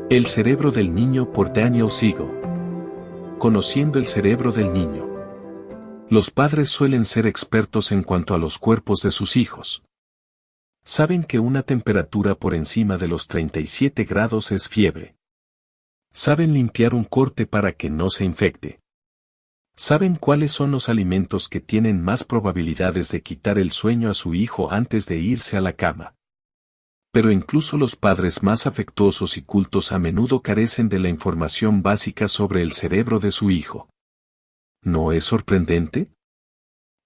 El cerebro del niño por Daniel Siegel. Conociendo el cerebro del niño. Los padres suelen ser expertos en cuanto a los cuerpos de sus hijos. Saben que una temperatura por encima de los 37 grados es fiebre. Saben limpiar un corte para que no se infecte. Saben cuáles son los alimentos que tienen más probabilidades de quitar el sueño a su hijo antes de irse a la cama. Pero incluso los padres más afectuosos y cultos a menudo carecen de la información básica sobre el cerebro de su hijo. ¿No es sorprendente?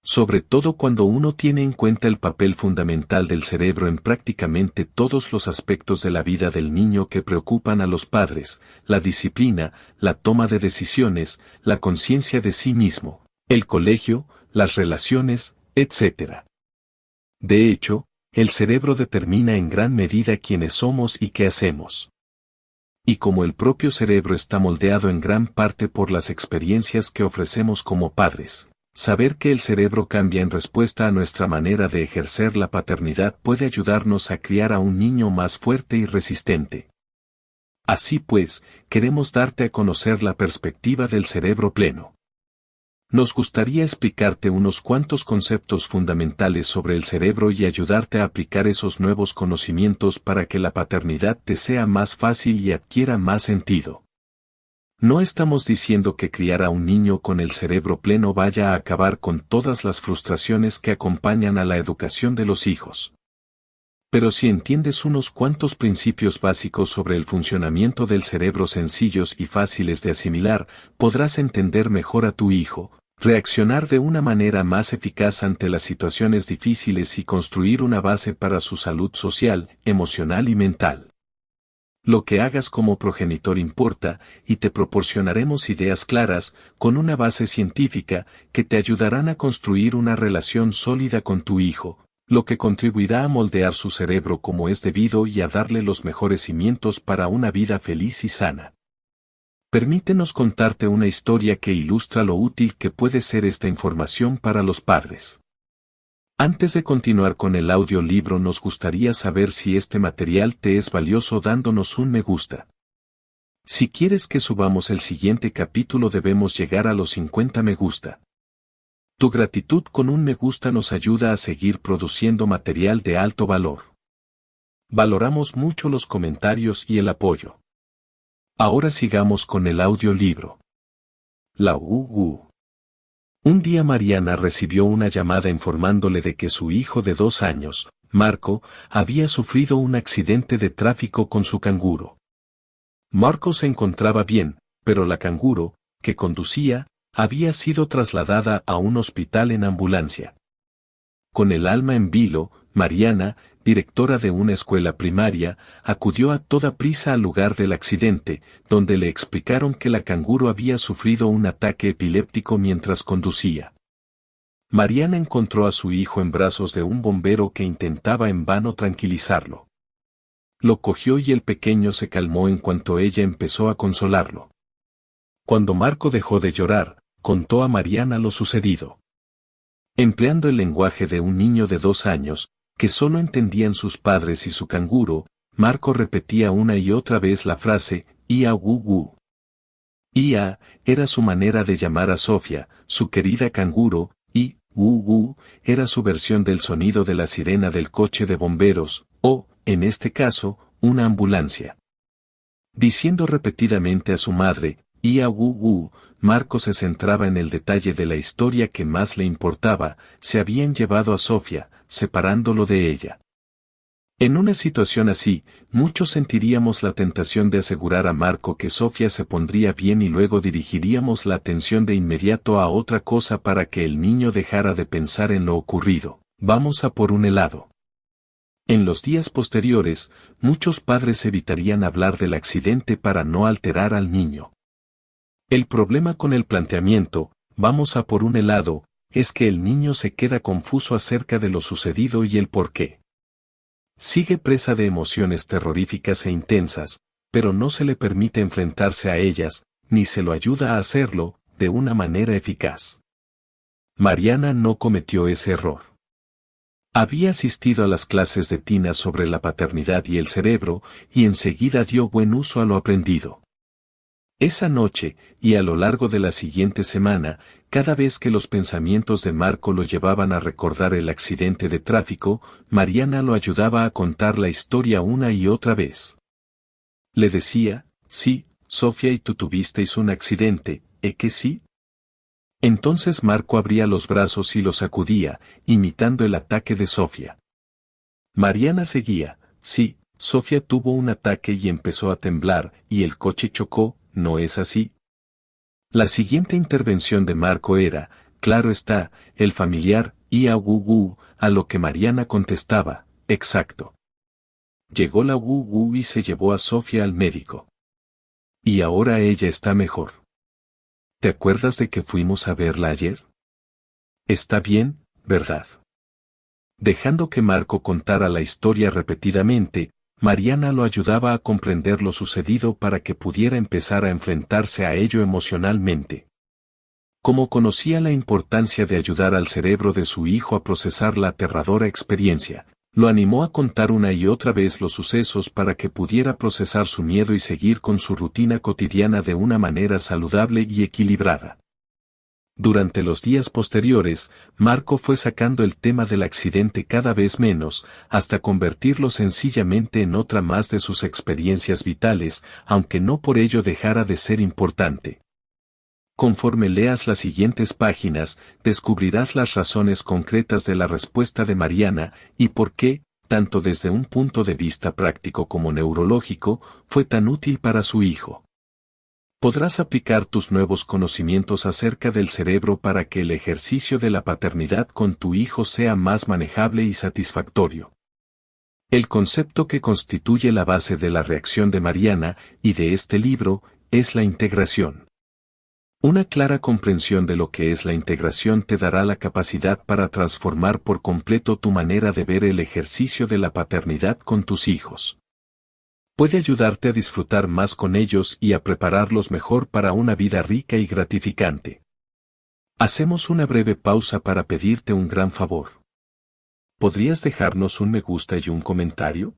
Sobre todo cuando uno tiene en cuenta el papel fundamental del cerebro en prácticamente todos los aspectos de la vida del niño que preocupan a los padres: la disciplina, la toma de decisiones, la conciencia de sí mismo, el colegio, las relaciones, etc. De hecho, el cerebro determina en gran medida quiénes somos y qué hacemos. Y como el propio cerebro está moldeado en gran parte por las experiencias que ofrecemos como padres, saber que el cerebro cambia en respuesta a nuestra manera de ejercer la paternidad puede ayudarnos a criar a un niño más fuerte y resistente. Así pues, queremos darte a conocer la perspectiva del cerebro pleno. Nos gustaría explicarte unos cuantos conceptos fundamentales sobre el cerebro y ayudarte a aplicar esos nuevos conocimientos para que la paternidad te sea más fácil y adquiera más sentido. No estamos diciendo que criar a un niño con el cerebro pleno vaya a acabar con todas las frustraciones que acompañan a la educación de los hijos. Pero si entiendes unos cuantos principios básicos sobre el funcionamiento del cerebro sencillos y fáciles de asimilar, podrás entender mejor a tu hijo, reaccionar de una manera más eficaz ante las situaciones difíciles y construir una base para su salud social, emocional y mental. Lo que hagas como progenitor importa, y te proporcionaremos ideas claras, con una base científica, que te ayudarán a construir una relación sólida con tu hijo, lo que contribuirá a moldear su cerebro como es debido y a darle los mejores cimientos para una vida feliz y sana. Permítenos contarte una historia que ilustra lo útil que puede ser esta información para los padres. Antes de continuar con el audiolibro, nos gustaría saber si este material te es valioso dándonos un me gusta. Si quieres que subamos el siguiente capítulo, debemos llegar a los 50 me gusta. Tu gratitud con un me gusta nos ayuda a seguir produciendo material de alto valor. Valoramos mucho los comentarios y el apoyo. Ahora sigamos con el audiolibro. La UU. Un día Mariana recibió una llamada informándole de que su hijo de 2 años, Marco, había sufrido un accidente de tráfico con su canguro. Marco se encontraba bien, pero la canguro, que conducía, había sido trasladada a un hospital en ambulancia. Con el alma en vilo, Mariana, directora de una escuela primaria, acudió a toda prisa al lugar del accidente, donde le explicaron que la canguro había sufrido un ataque epiléptico mientras conducía. Mariana encontró a su hijo en brazos de un bombero que intentaba en vano tranquilizarlo. Lo cogió y el pequeño se calmó en cuanto ella empezó a consolarlo. Cuando Marco dejó de llorar, contó a Mariana lo sucedido. Empleando el lenguaje de un niño de 2 años, que solo entendían sus padres y su canguro, Marco repetía una y otra vez la frase, "Ia wu". Ia era su manera de llamar a Sofía, su querida canguro, y wu era su versión del sonido de la sirena del coche de bomberos, o, en este caso, una ambulancia. Diciendo repetidamente a su madre, "Ia wu", Marco se centraba en el detalle de la historia que más le importaba: se habían llevado a Sofía, separándolo de ella. En una situación así, muchos sentiríamos la tentación de asegurar a Marco que Sofía se pondría bien y luego dirigiríamos la atención de inmediato a otra cosa para que el niño dejara de pensar en lo ocurrido: vamos a por un helado. En los días posteriores, muchos padres evitarían hablar del accidente para no alterar al niño. El problema con el planteamiento, "vamos a por un helado", es que el niño se queda confuso acerca de lo sucedido y el porqué. Sigue presa de emociones terroríficas e intensas, pero no se le permite enfrentarse a ellas, ni se lo ayuda a hacerlo, de una manera eficaz. Mariana no cometió ese error. Había asistido a las clases de Tina sobre la paternidad y el cerebro, y enseguida dio buen uso a lo aprendido. Esa noche, y a lo largo de la siguiente semana, cada vez que los pensamientos de Marco lo llevaban a recordar el accidente de tráfico, Mariana lo ayudaba a contar la historia una y otra vez. Le decía, sí, Sofía y tú tuvisteis un accidente, ¿eh que sí? Entonces Marco abría los brazos y los sacudía, imitando el ataque de Sofía. Mariana seguía, sí, Sofía tuvo un ataque y empezó a temblar, y el coche chocó, ¿no es así? La siguiente intervención de Marco era, claro está, el familiar, a lo que Mariana contestaba, exacto. Llegó la y se llevó a Sofía al médico. Y ahora ella está mejor. ¿Te acuerdas de que fuimos a verla ayer? Está bien, ¿verdad? Dejando que Marco contara la historia repetidamente, Mariana lo ayudaba a comprender lo sucedido para que pudiera empezar a enfrentarse a ello emocionalmente. Como conocía la importancia de ayudar al cerebro de su hijo a procesar la aterradora experiencia, lo animó a contar una y otra vez los sucesos para que pudiera procesar su miedo y seguir con su rutina cotidiana de una manera saludable y equilibrada. Durante los días posteriores, Marco fue sacando el tema del accidente cada vez menos, hasta convertirlo sencillamente en otra más de sus experiencias vitales, aunque no por ello dejara de ser importante. Conforme leas las siguientes páginas, descubrirás las razones concretas de la respuesta de Mariana, y por qué, tanto desde un punto de vista práctico como neurológico, fue tan útil para su hijo. Podrás aplicar tus nuevos conocimientos acerca del cerebro para que el ejercicio de la paternidad con tu hijo sea más manejable y satisfactorio. El concepto que constituye la base de la reacción de Mariana y de este libro es la integración. Una clara comprensión de lo que es la integración te dará la capacidad para transformar por completo tu manera de ver el ejercicio de la paternidad con tus hijos. Puede ayudarte a disfrutar más con ellos y a prepararlos mejor para una vida rica y gratificante. Hacemos una breve pausa para pedirte un gran favor. ¿Podrías dejarnos un me gusta y un comentario?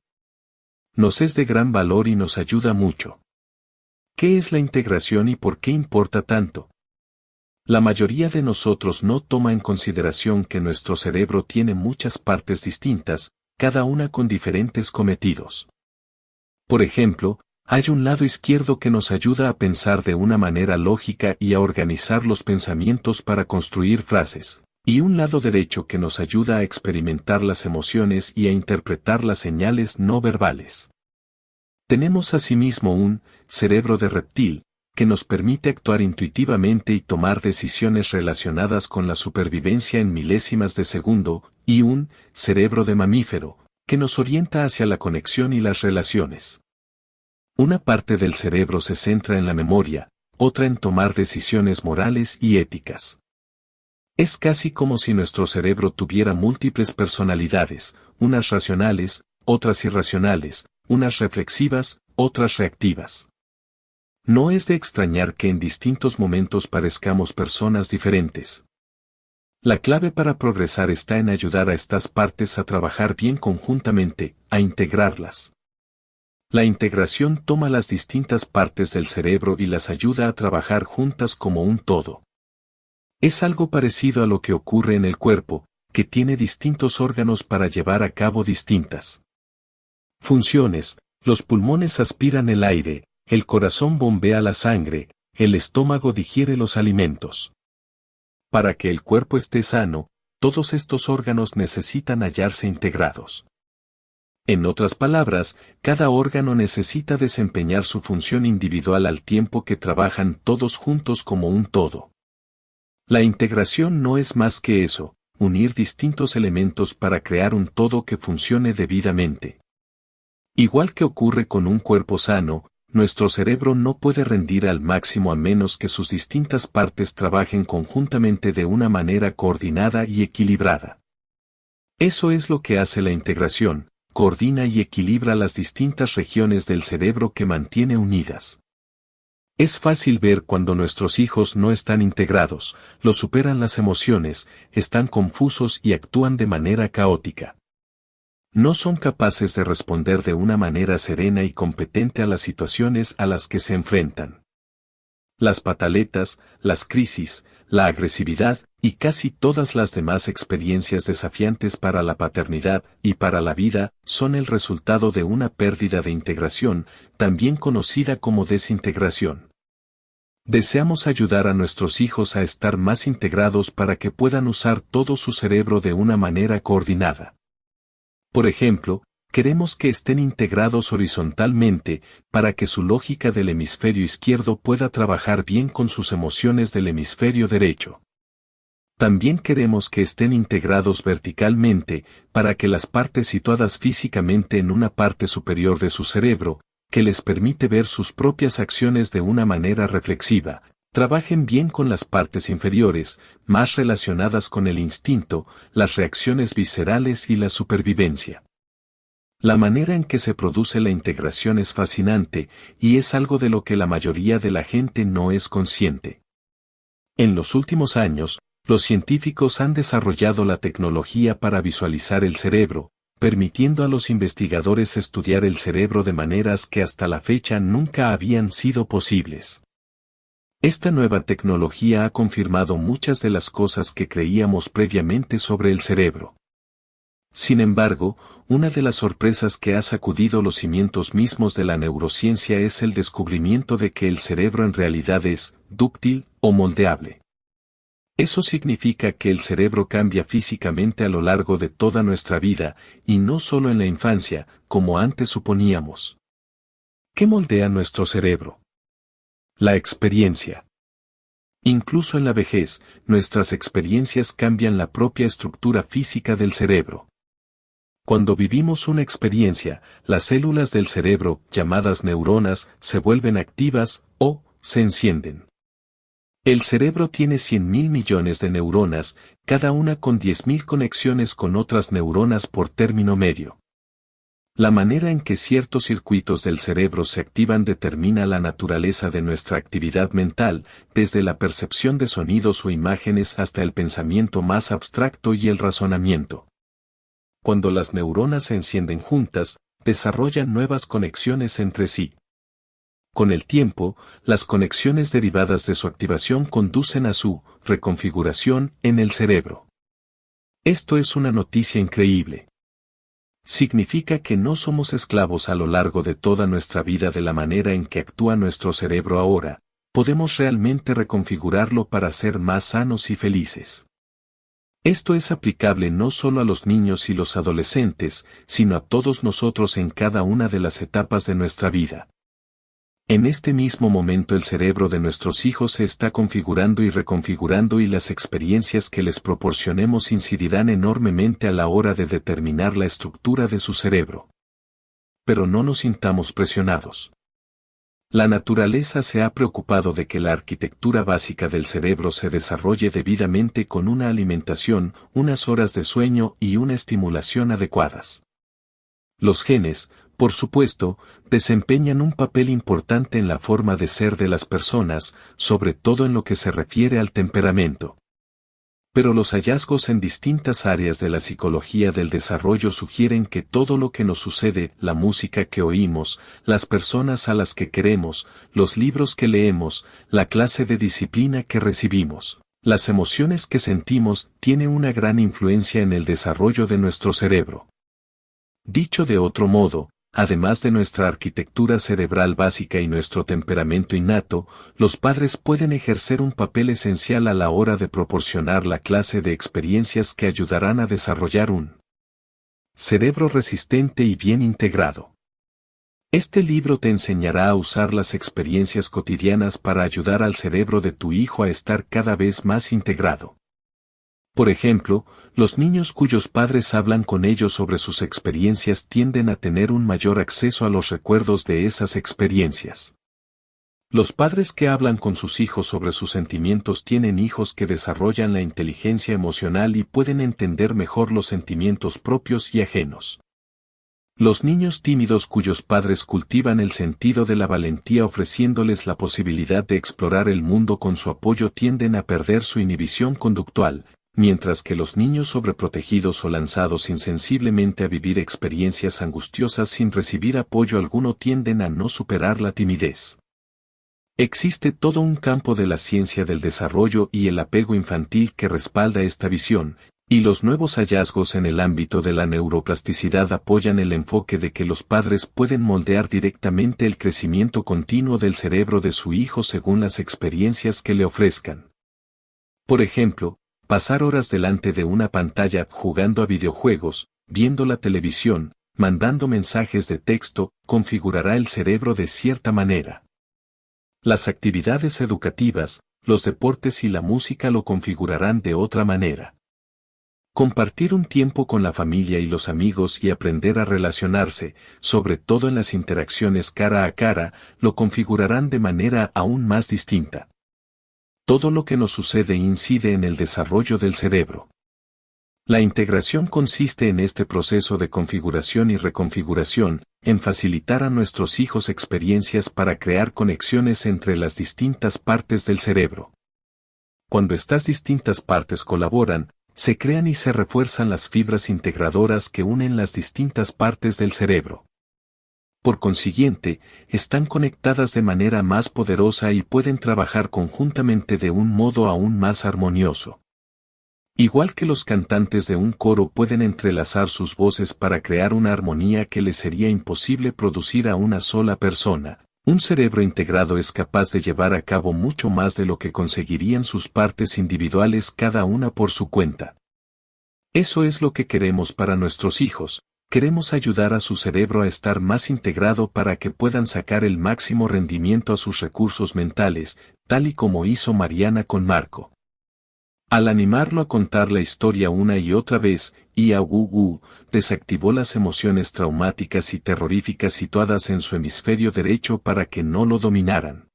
Nos es de gran valor y nos ayuda mucho. ¿Qué es la integración y por qué importa tanto? La mayoría de nosotros no toma en consideración que nuestro cerebro tiene muchas partes distintas, cada una con diferentes cometidos. Por ejemplo, hay un lado izquierdo que nos ayuda a pensar de una manera lógica y a organizar los pensamientos para construir frases, y un lado derecho que nos ayuda a experimentar las emociones y a interpretar las señales no verbales. Tenemos asimismo un cerebro de reptil, que nos permite actuar intuitivamente y tomar decisiones relacionadas con la supervivencia en milésimas de segundo, y un cerebro de mamífero, que nos orienta hacia la conexión y las relaciones. Una parte del cerebro se centra en la memoria, otra en tomar decisiones morales y éticas. Es casi como si nuestro cerebro tuviera múltiples personalidades, unas racionales, otras irracionales, unas reflexivas, otras reactivas. No es de extrañar que en distintos momentos parezcamos personas diferentes. La clave para progresar está en ayudar a estas partes a trabajar bien conjuntamente, a integrarlas. La integración toma las distintas partes del cerebro y las ayuda a trabajar juntas como un todo. Es algo parecido a lo que ocurre en el cuerpo, que tiene distintos órganos para llevar a cabo distintas funciones. Los pulmones aspiran el aire, el corazón bombea la sangre, el estómago digiere los alimentos. Para que el cuerpo esté sano, todos estos órganos necesitan hallarse integrados. En otras palabras, cada órgano necesita desempeñar su función individual al tiempo que trabajan todos juntos como un todo. La integración no es más que eso, unir distintos elementos para crear un todo que funcione debidamente. Igual que ocurre con un cuerpo sano, nuestro cerebro no puede rendir al máximo a menos que sus distintas partes trabajen conjuntamente de una manera coordinada y equilibrada. Eso es lo que hace la integración, coordina y equilibra las distintas regiones del cerebro que mantiene unidas. Es fácil ver cuando nuestros hijos no están integrados, los superan las emociones, están confusos y actúan de manera caótica. No son capaces de responder de una manera serena y competente a las situaciones a las que se enfrentan. Las pataletas, las crisis, la agresividad y casi todas las demás experiencias desafiantes para la paternidad y para la vida son el resultado de una pérdida de integración, también conocida como desintegración. Deseamos ayudar a nuestros hijos a estar más integrados para que puedan usar todo su cerebro de una manera coordinada. Por ejemplo, queremos que estén integrados horizontalmente para que su lógica del hemisferio izquierdo pueda trabajar bien con sus emociones del hemisferio derecho. También queremos que estén integrados verticalmente para que las partes situadas físicamente en una parte superior de su cerebro, que les permite ver sus propias acciones de una manera reflexiva, trabajen bien con las partes inferiores, más relacionadas con el instinto, las reacciones viscerales y la supervivencia. La manera en que se produce la integración es fascinante, y es algo de lo que la mayoría de la gente no es consciente. En los últimos años, los científicos han desarrollado la tecnología para visualizar el cerebro, permitiendo a los investigadores estudiar el cerebro de maneras que hasta la fecha nunca habían sido posibles. Esta nueva tecnología ha confirmado muchas de las cosas que creíamos previamente sobre el cerebro. Sin embargo, una de las sorpresas que ha sacudido los cimientos mismos de la neurociencia es el descubrimiento de que el cerebro en realidad es dúctil o moldeable. Eso significa que el cerebro cambia físicamente a lo largo de toda nuestra vida, y no solo en la infancia, como antes suponíamos. ¿Qué moldea nuestro cerebro? La experiencia. Incluso en la vejez, nuestras experiencias cambian la propia estructura física del cerebro. Cuando vivimos una experiencia, las células del cerebro, llamadas neuronas, se vuelven activas o se encienden. El cerebro tiene 100.000 millones de neuronas, cada una con 10.000 conexiones con otras neuronas por término medio. La manera en que ciertos circuitos del cerebro se activan determina la naturaleza de nuestra actividad mental, desde la percepción de sonidos o imágenes hasta el pensamiento más abstracto y el razonamiento. Cuando las neuronas se encienden juntas, desarrollan nuevas conexiones entre sí. Con el tiempo, las conexiones derivadas de su activación conducen a su reconfiguración en el cerebro. Esto es una noticia increíble. Significa que no somos esclavos a lo largo de toda nuestra vida de la manera en que actúa nuestro cerebro ahora, podemos realmente reconfigurarlo para ser más sanos y felices. Esto es aplicable no solo a los niños y los adolescentes, sino a todos nosotros en cada una de las etapas de nuestra vida. En este mismo momento el cerebro de nuestros hijos se está configurando y reconfigurando y las experiencias que les proporcionemos incidirán enormemente a la hora de determinar la estructura de su cerebro. Pero no nos sintamos presionados. La naturaleza se ha preocupado de que la arquitectura básica del cerebro se desarrolle debidamente con una alimentación, unas horas de sueño y una estimulación adecuadas. Los genes, por supuesto, desempeñan un papel importante en la forma de ser de las personas, sobre todo en lo que se refiere al temperamento. Pero los hallazgos en distintas áreas de la psicología del desarrollo sugieren que todo lo que nos sucede, la música que oímos, las personas a las que queremos, los libros que leemos, la clase de disciplina que recibimos, las emociones que sentimos, tiene una gran influencia en el desarrollo de nuestro cerebro. Dicho de otro modo, además de nuestra arquitectura cerebral básica y nuestro temperamento innato, los padres pueden ejercer un papel esencial a la hora de proporcionar la clase de experiencias que ayudarán a desarrollar un cerebro resistente y bien integrado. Este libro te enseñará a usar las experiencias cotidianas para ayudar al cerebro de tu hijo a estar cada vez más integrado. Por ejemplo, los niños cuyos padres hablan con ellos sobre sus experiencias tienden a tener un mayor acceso a los recuerdos de esas experiencias. Los padres que hablan con sus hijos sobre sus sentimientos tienen hijos que desarrollan la inteligencia emocional y pueden entender mejor los sentimientos propios y ajenos. Los niños tímidos cuyos padres cultivan el sentido de la valentía ofreciéndoles la posibilidad de explorar el mundo con su apoyo tienden a perder su inhibición conductual, mientras que los niños sobreprotegidos o lanzados insensiblemente a vivir experiencias angustiosas sin recibir apoyo alguno tienden a no superar la timidez. Existe todo un campo de la ciencia del desarrollo y el apego infantil que respalda esta visión, y los nuevos hallazgos en el ámbito de la neuroplasticidad apoyan el enfoque de que los padres pueden moldear directamente el crecimiento continuo del cerebro de su hijo según las experiencias que le ofrezcan. Por ejemplo, pasar horas delante de una pantalla jugando a videojuegos, viendo la televisión, mandando mensajes de texto, configurará el cerebro de cierta manera. Las actividades educativas, los deportes y la música lo configurarán de otra manera. Compartir un tiempo con la familia y los amigos y aprender a relacionarse, sobre todo en las interacciones cara a cara, lo configurarán de manera aún más distinta. Todo lo que nos sucede incide en el desarrollo del cerebro. La integración consiste en este proceso de configuración y reconfiguración, en facilitar a nuestros hijos experiencias para crear conexiones entre las distintas partes del cerebro. Cuando estas distintas partes colaboran, se crean y se refuerzan las fibras integradoras que unen las distintas partes del cerebro. Por consiguiente, están conectadas de manera más poderosa y pueden trabajar conjuntamente de un modo aún más armonioso. Igual que los cantantes de un coro pueden entrelazar sus voces para crear una armonía que les sería imposible producir a una sola persona, un cerebro integrado es capaz de llevar a cabo mucho más de lo que conseguirían sus partes individuales cada una por su cuenta. Eso es lo que queremos para nuestros hijos, queremos ayudar a su cerebro a estar más integrado para que puedan sacar el máximo rendimiento a sus recursos mentales, tal y como hizo Mariana con Marco. Al animarlo a contar la historia una y otra vez, Wu desactivó las emociones traumáticas y terroríficas situadas en su hemisferio derecho para que no lo dominaran.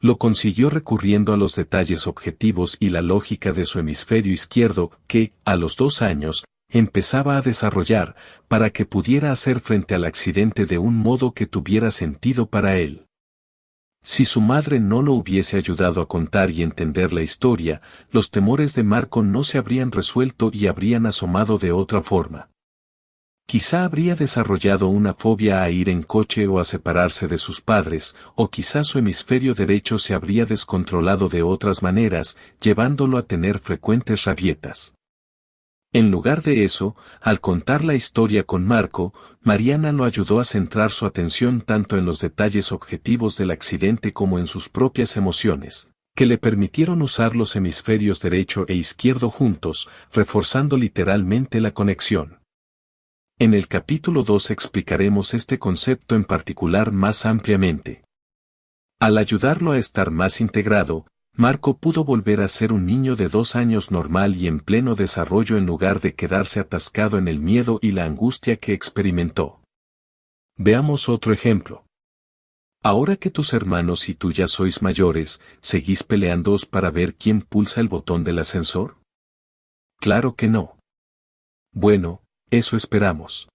Lo consiguió recurriendo a los detalles objetivos y la lógica de su hemisferio izquierdo, que, a los 2 años, empezaba a desarrollar, para que pudiera hacer frente al accidente de un modo que tuviera sentido para él. Si su madre no lo hubiese ayudado a contar y entender la historia, los temores de Marco no se habrían resuelto y habrían asomado de otra forma. Quizá habría desarrollado una fobia a ir en coche o a separarse de sus padres, o quizá su hemisferio derecho se habría descontrolado de otras maneras, llevándolo a tener frecuentes rabietas. En lugar de eso, al contar la historia con Marco, Mariana lo ayudó a centrar su atención tanto en los detalles objetivos del accidente como en sus propias emociones, que le permitieron usar los hemisferios derecho e izquierdo juntos, reforzando literalmente la conexión. En el capítulo 2 explicaremos este concepto en particular más ampliamente. Al ayudarlo a estar más integrado, Marco pudo volver a ser un niño de 2 años normal y en pleno desarrollo en lugar de quedarse atascado en el miedo y la angustia que experimentó. Veamos otro ejemplo. Ahora que tus hermanos y tú ya sois mayores, ¿seguís peleándoos para ver quién pulsa el botón del ascensor? Claro que no. Bueno, eso esperamos.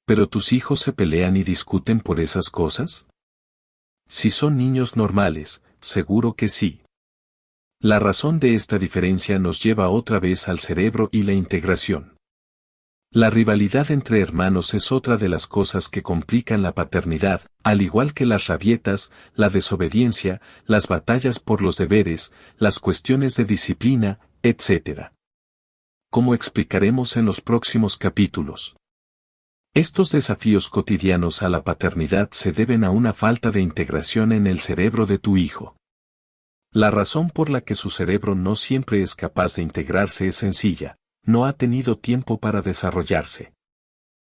¿Pero tus hijos se pelean y discuten por esas cosas? Si son niños normales, seguro que sí. La razón de esta diferencia nos lleva otra vez al cerebro y la integración. La rivalidad entre hermanos es otra de las cosas que complican la paternidad, al igual que las rabietas, la desobediencia, las batallas por los deberes, las cuestiones de disciplina, etc. Como explicaremos en los próximos capítulos. Estos desafíos cotidianos a la paternidad se deben a una falta de integración en el cerebro de tu hijo. La razón por la que su cerebro no siempre es capaz de integrarse es sencilla: no ha tenido tiempo para desarrollarse.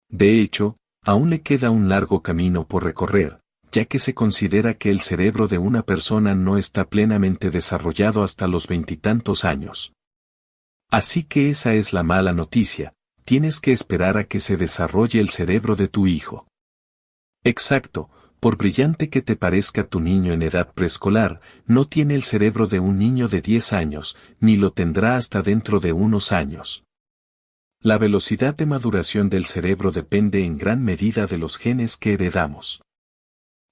De hecho, aún le queda un largo camino por recorrer, ya que se considera que el cerebro de una persona no está plenamente desarrollado hasta los 20 y tantos años. Así que esa es la mala noticia. Tienes que esperar a que se desarrolle el cerebro de tu hijo. Exacto, por brillante que te parezca tu niño en edad preescolar, no tiene el cerebro de un niño de 10 años, ni lo tendrá hasta dentro de unos años. La velocidad de maduración del cerebro depende en gran medida de los genes que heredamos.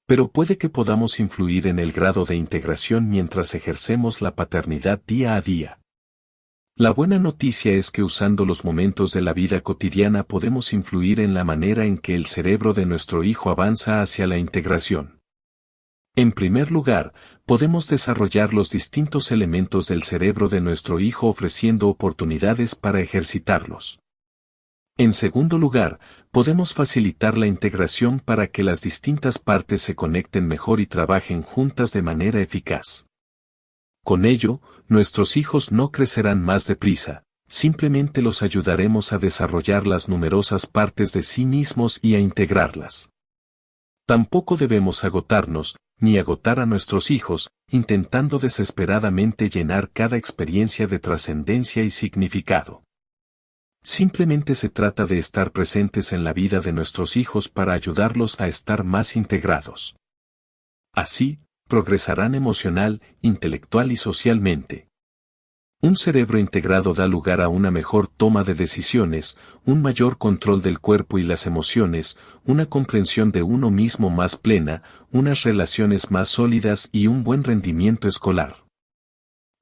Pero puede que podamos influir en el grado de integración mientras ejercemos la paternidad día a día. La buena noticia es que usando los momentos de la vida cotidiana podemos influir en la manera en que el cerebro de nuestro hijo avanza hacia la integración. En primer lugar, podemos desarrollar los distintos elementos del cerebro de nuestro hijo ofreciendo oportunidades para ejercitarlos. En segundo lugar, podemos facilitar la integración para que las distintas partes se conecten mejor y trabajen juntas de manera eficaz. Con ello, nuestros hijos no crecerán más deprisa, simplemente los ayudaremos a desarrollar las numerosas partes de sí mismos y a integrarlas. Tampoco debemos agotarnos, ni agotar a nuestros hijos, intentando desesperadamente llenar cada experiencia de trascendencia y significado. Simplemente se trata de estar presentes en la vida de nuestros hijos para ayudarlos a estar más integrados. Así, progresarán emocional, intelectual y socialmente. Un cerebro integrado da lugar a una mejor toma de decisiones, un mayor control del cuerpo y las emociones, una comprensión de uno mismo más plena, unas relaciones más sólidas y un buen rendimiento escolar.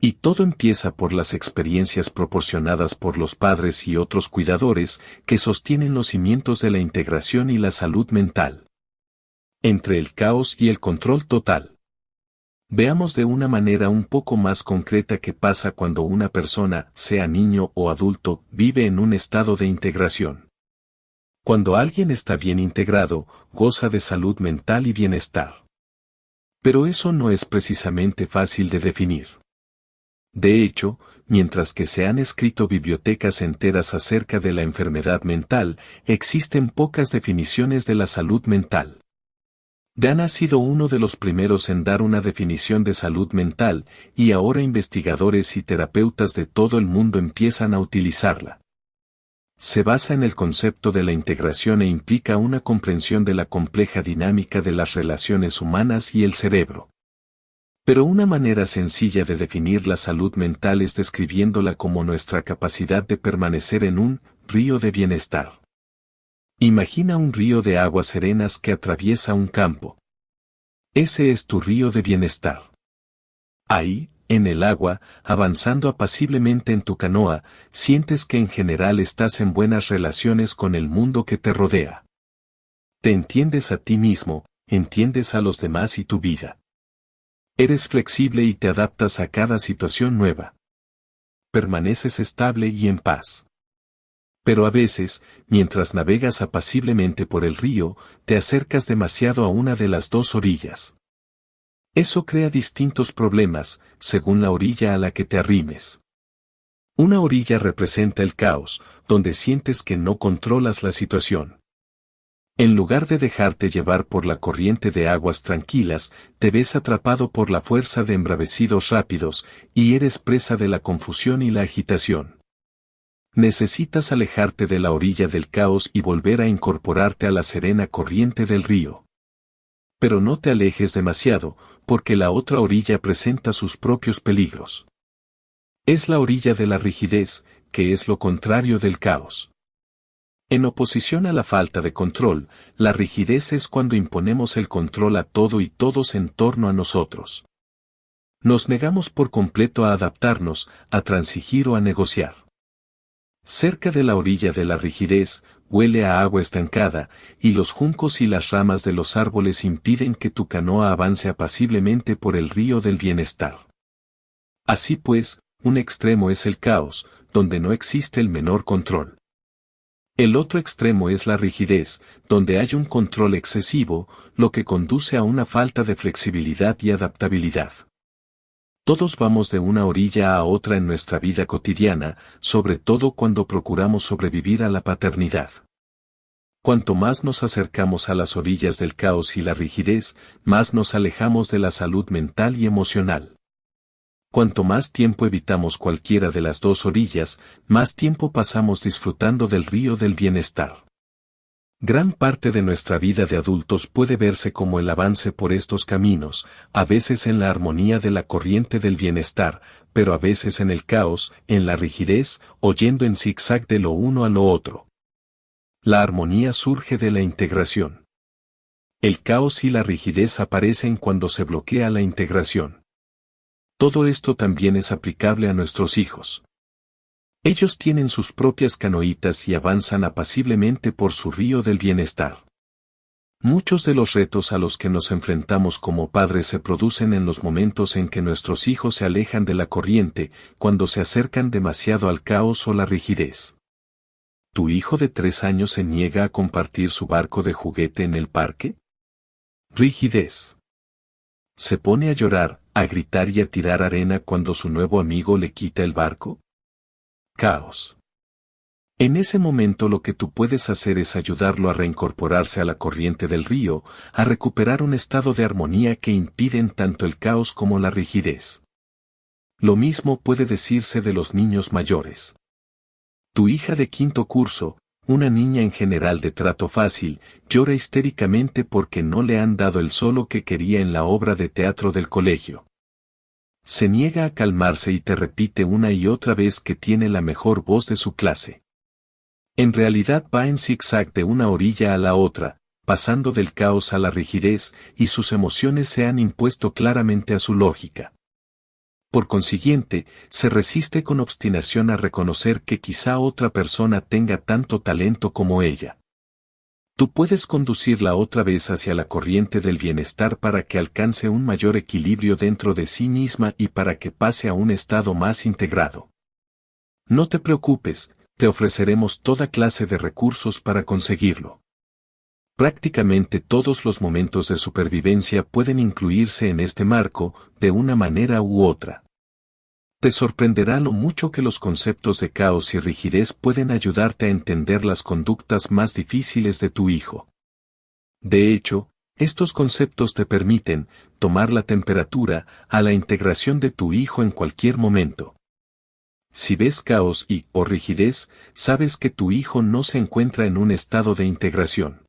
Y todo empieza por las experiencias proporcionadas por los padres y otros cuidadores que sostienen los cimientos de la integración y la salud mental. Entre el caos y el control total. Veamos de una manera un poco más concreta qué pasa cuando una persona, sea niño o adulto, vive en un estado de integración. Cuando alguien está bien integrado, goza de salud mental y bienestar. Pero eso no es precisamente fácil de definir. De hecho, mientras que se han escrito bibliotecas enteras acerca de la enfermedad mental, existen pocas definiciones de la salud mental. Dan ha sido uno de los primeros en dar una definición de salud mental, y ahora investigadores y terapeutas de todo el mundo empiezan a utilizarla. Se basa en el concepto de la integración e implica una comprensión de la compleja dinámica de las relaciones humanas y el cerebro. Pero una manera sencilla de definir la salud mental es describiéndola como nuestra capacidad de permanecer en un río de bienestar. Imagina un río de aguas serenas que atraviesa un campo. Ese es tu río de bienestar. Ahí, en el agua, avanzando apaciblemente en tu canoa, sientes que en general estás en buenas relaciones con el mundo que te rodea. Te entiendes a ti mismo, entiendes a los demás y tu vida. Eres flexible y te adaptas a cada situación nueva. Permaneces estable y en paz. Pero a veces, mientras navegas apaciblemente por el río, te acercas demasiado a una de las dos orillas. Eso crea distintos problemas, según la orilla a la que te arrimes. Una orilla representa el caos, donde sientes que no controlas la situación. En lugar de dejarte llevar por la corriente de aguas tranquilas, te ves atrapado por la fuerza de embravecidos rápidos, y eres presa de la confusión y la agitación. Necesitas alejarte de la orilla del caos y volver a incorporarte a la serena corriente del río. Pero no te alejes demasiado, porque la otra orilla presenta sus propios peligros. Es la orilla de la rigidez, que es lo contrario del caos. En oposición a la falta de control, la rigidez es cuando imponemos el control a todo y todos en torno a nosotros. Nos negamos por completo a adaptarnos, a transigir o a negociar. Cerca de la orilla de la rigidez, huele a agua estancada, y los juncos y las ramas de los árboles impiden que tu canoa avance apaciblemente por el río del bienestar. Así pues, un extremo es el caos, donde no existe el menor control. El otro extremo es la rigidez, donde hay un control excesivo, lo que conduce a una falta de flexibilidad y adaptabilidad. Todos vamos de una orilla a otra en nuestra vida cotidiana, sobre todo cuando procuramos sobrevivir a la paternidad. Cuanto más nos acercamos a las orillas del caos y la rigidez, más nos alejamos de la salud mental y emocional. Cuanto más tiempo evitamos cualquiera de las dos orillas, más tiempo pasamos disfrutando del río del bienestar. Gran parte de nuestra vida de adultos puede verse como el avance por estos caminos, a veces en la armonía de la corriente del bienestar, pero a veces en el caos, en la rigidez, o yendo en zigzag de lo uno a lo otro. La armonía surge de la integración. El caos y la rigidez aparecen cuando se bloquea la integración. Todo esto también es aplicable a nuestros hijos. Ellos tienen sus propias canoitas y avanzan apaciblemente por su río del bienestar. Muchos de los retos a los que nos enfrentamos como padres se producen en los momentos en que nuestros hijos se alejan de la corriente, cuando se acercan demasiado al caos o la rigidez. ¿Tu hijo de 3 años se niega a compartir su barco de juguete en el parque? Rigidez. ¿Se pone a llorar, a gritar y a tirar arena cuando su nuevo amigo le quita el barco? Caos. En ese momento lo que tú puedes hacer es ayudarlo a reincorporarse a la corriente del río, a recuperar un estado de armonía que impiden tanto el caos como la rigidez. Lo mismo puede decirse de los niños mayores. Tu hija de 5º curso, una niña en general de trato fácil, llora histéricamente porque no le han dado el solo que quería en la obra de teatro del colegio. Se niega a calmarse y te repite una y otra vez que tiene la mejor voz de su clase. En realidad va en zigzag de una orilla a la otra, pasando del caos a la rigidez, y sus emociones se han impuesto claramente a su lógica. Por consiguiente, se resiste con obstinación a reconocer que quizá otra persona tenga tanto talento como ella. Tú puedes conducirla otra vez hacia la corriente del bienestar para que alcance un mayor equilibrio dentro de sí misma y para que pase a un estado más integrado. No te preocupes, te ofreceremos toda clase de recursos para conseguirlo. Prácticamente todos los momentos de supervivencia pueden incluirse en este marco, de una manera u otra. Te sorprenderá lo mucho que los conceptos de caos y rigidez pueden ayudarte a entender las conductas más difíciles de tu hijo. De hecho, estos conceptos te permiten tomar la temperatura a la integración de tu hijo en cualquier momento. Si ves caos o rigidez, sabes que tu hijo no se encuentra en un estado de integración.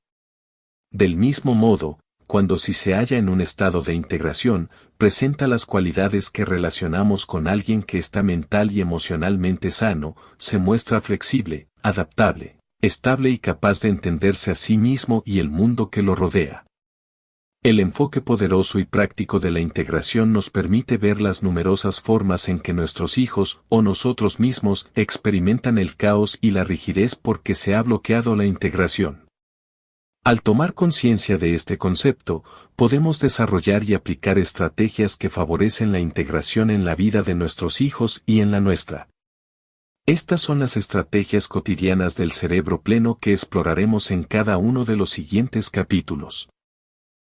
Del mismo modo, cuando sí se halla en un estado de integración, presenta las cualidades que relacionamos con alguien que está mental y emocionalmente sano, se muestra flexible, adaptable, estable y capaz de entenderse a sí mismo y el mundo que lo rodea. El enfoque poderoso y práctico de la integración nos permite ver las numerosas formas en que nuestros hijos o nosotros mismos experimentan el caos y la rigidez porque se ha bloqueado la integración. Al tomar conciencia de este concepto, podemos desarrollar y aplicar estrategias que favorecen la integración en la vida de nuestros hijos y en la nuestra. Estas son las estrategias cotidianas del cerebro pleno que exploraremos en cada uno de los siguientes capítulos.